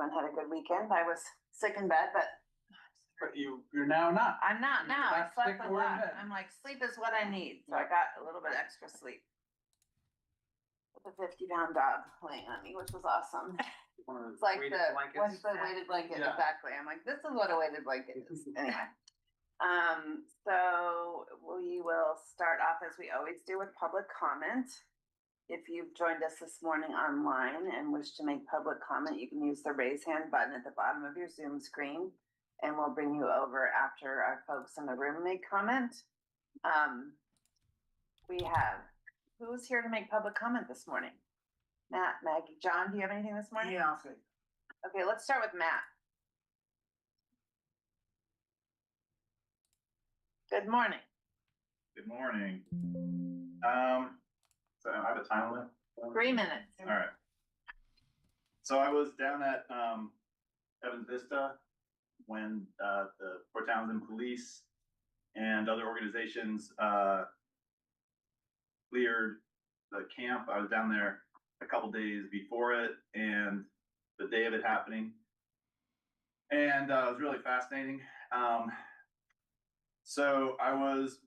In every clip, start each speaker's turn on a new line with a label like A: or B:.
A: everyone had a good weekend. I was sick in bed, but
B: you're now not.
A: I'm not now. I
B: not
A: slept
B: sick
A: a
B: or in
A: lot.
B: bed.
A: I'm like, sleep is what I need. So I got a little bit extra sleep. With a 50-pound dog laying on me, which was awesome. It's like what's the weighted blanket? Yeah. Exactly. I'm like, this is what a weighted blanket is. Anyway. So we will start off as we always do with public comment. If you've joined us this morning online and wish to make public comment, you can use the raise hand button at the bottom of your Zoom screen, and we'll bring you over after our folks in the room make comment. We have, who's here to make public comment this morning? Matt, Maggie, John, do you have anything this morning?
B: Yeah, I'll say.
A: Okay, let's start with Matt. Good morning.
C: Good morning. So I have a time limit?
A: 3 minutes.
C: All right. So I was down at Evans Vista when the Port Townsend Police and other organizations cleared the camp. I was down there a couple days before it and the day of it happening. And it was really fascinating. So I was,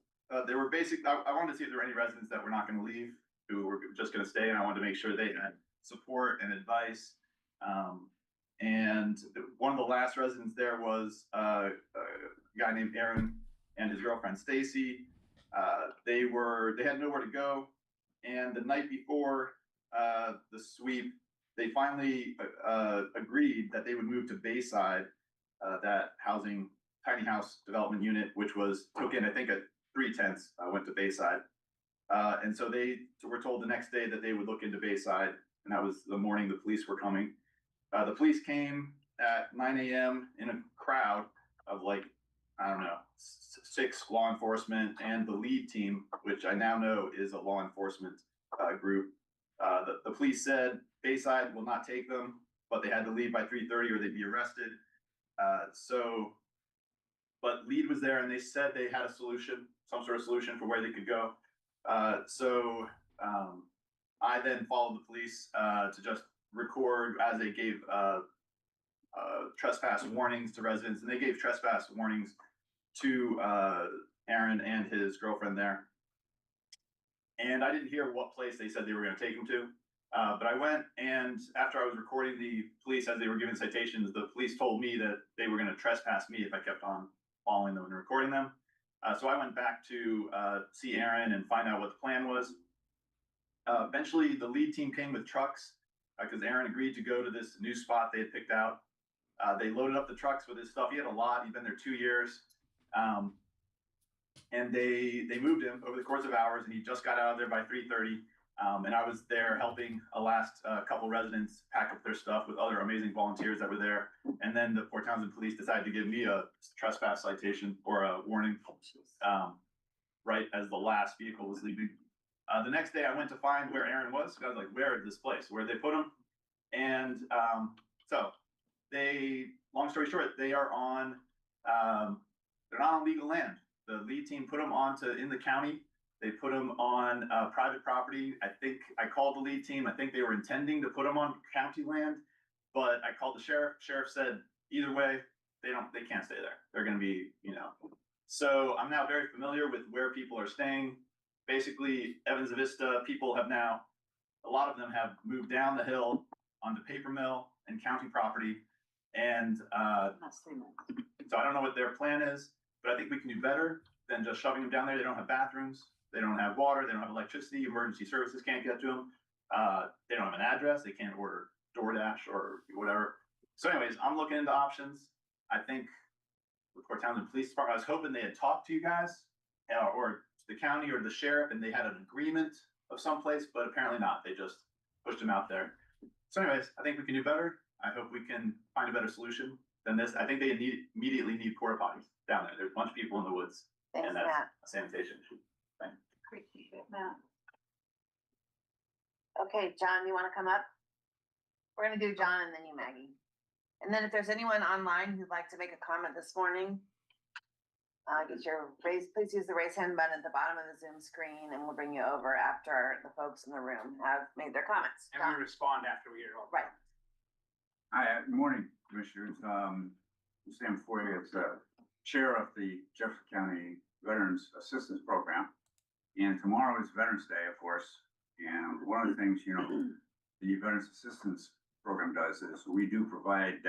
C: they were basically, I wanted to see if there were any residents that were not going to leave, who were just going to stay, and I wanted to make sure they had support and advice. And one of the last residents there was a guy named Aaron and his girlfriend Stacy. They had nowhere to go, and the night before the sweep, they finally agreed that they would move to Bayside, that housing tiny house development unit, which took in I think 3/10 went to Bayside. And so they were told the next day that they would look into Bayside, and that was the morning the police were coming. The police came at 9 a.m. in a crowd of like, I don't know, 6 law enforcement and the lead team, which I now know is a law enforcement group. The police said Bayside will not take them, but they had to leave by 3:30 or they'd be arrested. But lead was there and they said they had a solution, some sort of solution for where they could go. I then followed the police to just record as they gave trespass warnings to residents, and they gave trespass warnings to Aaron and his girlfriend there. And I didn't hear what place they said they were going to take him to, but I went, and after I was recording the police as they were giving citations, the police told me that they were going to trespass me if I kept on following them and recording them. So I went back to see Aaron and find out what the plan was. Eventually, the lead team came with trucks because Aaron agreed to go to this new spot they had picked out. They loaded up the trucks with his stuff. He had a lot. He'd been there 2 years. And they moved him over the course of hours, and he just got out of there by 3:30. And I was there helping a last couple residents pack up their stuff with other amazing volunteers that were there. And then the Port Townsend Police decided to give me a trespass citation or a warning right as the last vehicle was leaving. The next day I went to find where Aaron was. I was like, where is this place? Where did they put him? And so long story short, they're not on legal land. The lead team put them in the county. They put them on private property. I think I called the lead team. I think they were intending to put them on county land, but I called the sheriff. Sheriff said, either way, they can't stay there. They're going to be, So I'm now very familiar with where people are staying. Basically, Evans Vista people have now, a lot of them have moved down the hill onto Paper Mill and county property. And so I don't know what their plan is, but I think we can do better than just shoving them down there. They don't have bathrooms. They don't have water. They don't have electricity. Emergency services can't get to them. They don't have an address. They can't order DoorDash or whatever. So anyways, I'm looking into options. I think with Port Townsend Police Department, I was hoping they had talked to you guys or the county or the sheriff, and they had an agreement of someplace, but apparently not. They just pushed them out there. So anyways, I think we can do better. I hope we can find a better solution than this. I think they immediately need porta potties down there. There's a bunch of people in the woods.
A: Thanks,
C: and that's
A: Matt.
C: a sanitation issue. Thanks.
A: Appreciate it, Matt. Okay, John, you want to come up? We're going to do John and then you, Maggie. And then if there's anyone online who'd like to make a comment this morning, please use the raise hand button at the bottom of the Zoom screen, and we'll bring you over after the folks in the room have made their comments.
B: And we respond after we hear all.
A: Right.
D: Hi, good morning, Commissioners. Sam Foy is Chair of the Jefferson County Veterans Assistance Program. And tomorrow is Veterans Day, of course. And one of the things, the Veterans Assistance Program does is we do provide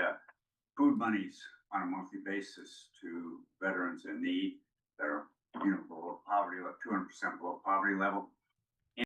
D: food monies on a monthly basis to veterans in need that are, below poverty, 200% below poverty level.